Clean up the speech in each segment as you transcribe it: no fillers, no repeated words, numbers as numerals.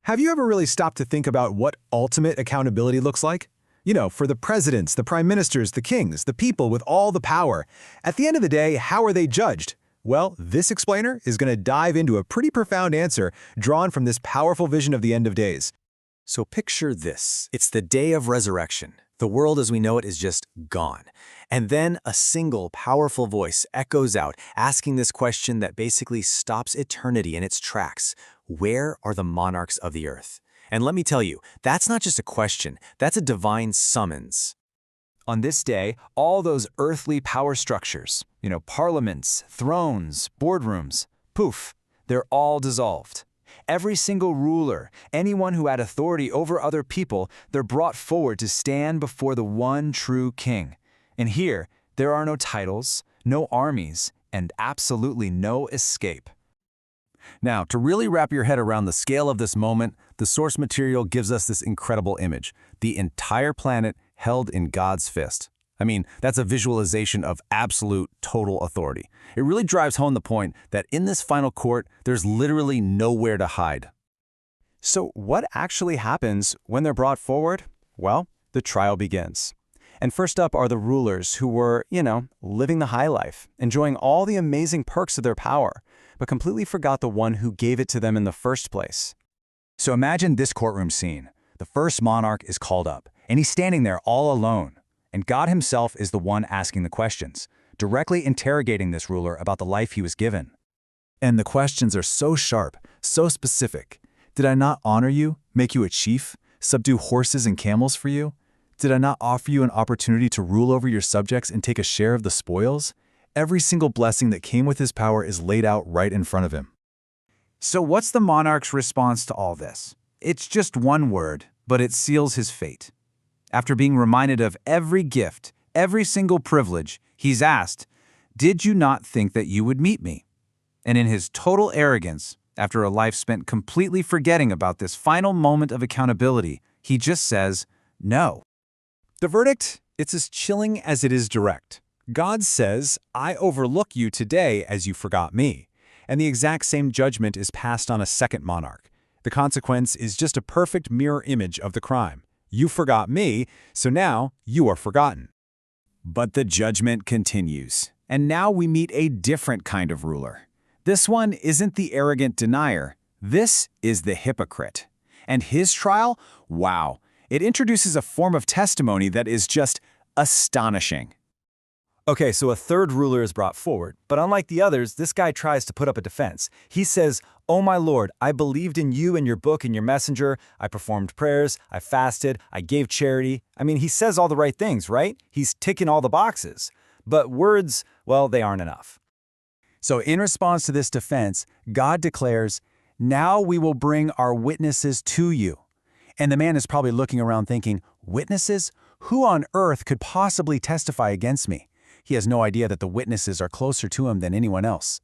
Have you ever really stopped to think about what ultimate accountability looks like? You know, for the presidents, the prime ministers, the kings, the people with all the power. At the end of the day, how are they judged? Well, this explainer is going to dive into a pretty profound answer drawn from this powerful vision of the end of days. So picture this. It's the day of resurrection. The world as we know it is just gone. And then a single powerful voice echoes out, asking this question that basically stops eternity in its tracks. Where are the monarchs of the earth? And let me tell you, that's not just a question, that's a divine summons. On this day, all those earthly power structures, parliaments, thrones, boardrooms, poof, they're all dissolved. Every single ruler, anyone who had authority over other people, they're brought forward to stand before the one true king. And here, there are no titles, no armies, and absolutely no escape. Now, to really wrap your head around the scale of this moment, the source material gives us this incredible image, the entire planet held in God's fist. I mean, that's a visualization of absolute, total authority. It really drives home the point that in this final court, there's literally nowhere to hide. So what actually happens when they're brought forward? Well, the trial begins. And first up are the rulers who were, living the high life, enjoying all the amazing perks of their power, but completely forgot the one who gave it to them in the first place. So imagine this courtroom scene. The first monarch is called up, and he's standing there all alone. And God himself is the one asking the questions, directly interrogating this ruler about the life he was given. And the questions are so sharp, so specific. Did I not honor you, make you a chief, subdue horses and camels for you? Did I not offer you an opportunity to rule over your subjects and take a share of the spoils? Every single blessing that came with his power is laid out right in front of him. So what's the monarch's response to all this? It's just one word, but it seals his fate. After being reminded of every gift, every single privilege, he's asked, "Did you not think that you would meet me?" And in his total arrogance, after a life spent completely forgetting about this final moment of accountability, he just says, "No." The verdict? It's as chilling as it is direct. God says, "I overlook you today as you forgot me." And the exact same judgment is passed on a second monarch. The consequence is just a perfect mirror image of the crime. You forgot me, so now you are forgotten. But the judgment continues. And now we meet a different kind of ruler. This one isn't the arrogant denier. This is the hypocrite. And his trial? Wow. It introduces a form of testimony that is just astonishing. Okay, so a third ruler is brought forward, but unlike the others, this guy tries to put up a defense. He says, "Oh my Lord, I believed in you and your book and your messenger. I performed prayers, I fasted, I gave charity." I mean, he says all the right things, right? He's ticking all the boxes. But words, well, they aren't enough. So in response to this defense, God declares, "Now we will bring our witnesses to you." And the man is probably looking around thinking, "Witnesses? Who on earth could possibly testify against me?" He has no idea that the witnesses are closer to him than anyone else.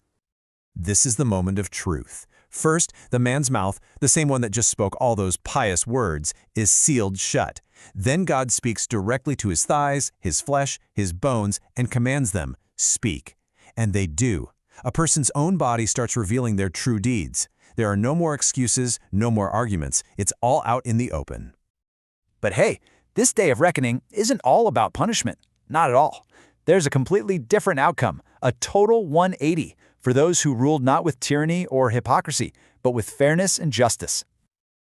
This is the moment of truth. First, the man's mouth, the same one that just spoke all those pious words, is sealed shut. Then God speaks directly to his thighs, his flesh, his bones, and commands them, "Speak." And they do. A person's own body starts revealing their true deeds. There are no more excuses, no more arguments. It's all out in the open. But hey, this day of reckoning isn't all about punishment. Not at all. There's a completely different outcome, a total 180, for those who ruled not with tyranny or hypocrisy, but with fairness and justice.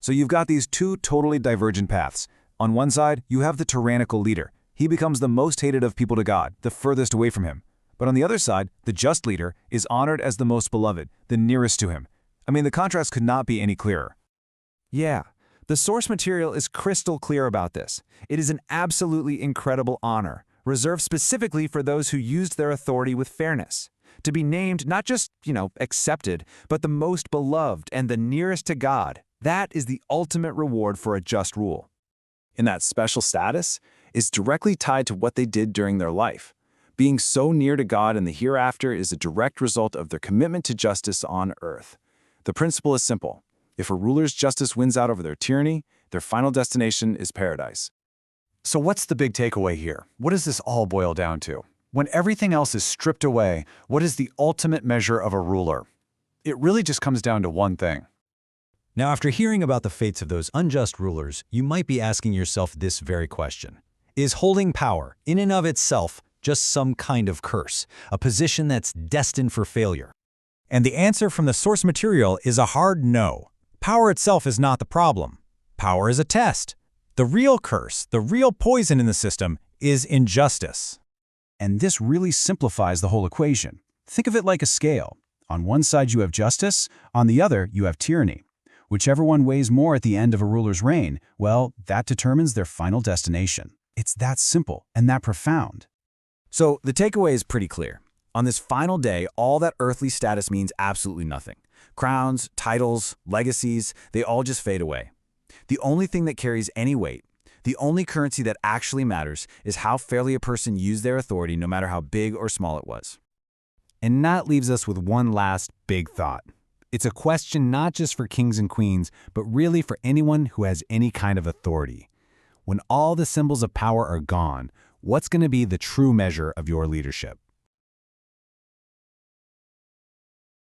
So you've got these two totally divergent paths. On one side, you have the tyrannical leader. He becomes the most hated of people to God, the furthest away from him. But on the other side, the just leader is honored as the most beloved, the nearest to him. I mean, the contrast could not be any clearer. Yeah, the source material is crystal clear about this. It is an absolutely incredible honor, reserved specifically for those who used their authority with fairness. To be named not just, accepted, but the most beloved and the nearest to God, that is the ultimate reward for a just rule. And that special status is directly tied to what they did during their life. Being so near to God in the hereafter is a direct result of their commitment to justice on earth. The principle is simple. If a ruler's justice wins out over their tyranny, their final destination is paradise. So what's the big takeaway here? What does this all boil down to? When everything else is stripped away, what is the ultimate measure of a ruler? It really just comes down to one thing. Now, after hearing about the fates of those unjust rulers, you might be asking yourself this very question. Is holding power, in and of itself, just some kind of curse, a position that's destined for failure? And the answer from the source material is a hard no. Power itself is not the problem. Power is a test. The real curse, the real poison in the system, is injustice. And this really simplifies the whole equation. Think of it like a scale. On one side you have justice, on the other you have tyranny. Whichever one weighs more at the end of a ruler's reign, well, that determines their final destination. It's that simple and that profound. So the takeaway is pretty clear. On this final day, all that earthly status means absolutely nothing. Crowns, titles, legacies, they all just fade away. The only thing that carries any weight, the only currency that actually matters, is how fairly a person used their authority, no matter how big or small it was. And that leaves us with one last big thought. It's a question not just for kings and queens, but really for anyone who has any kind of authority. When all the symbols of power are gone, what's going to be the true measure of your leadership?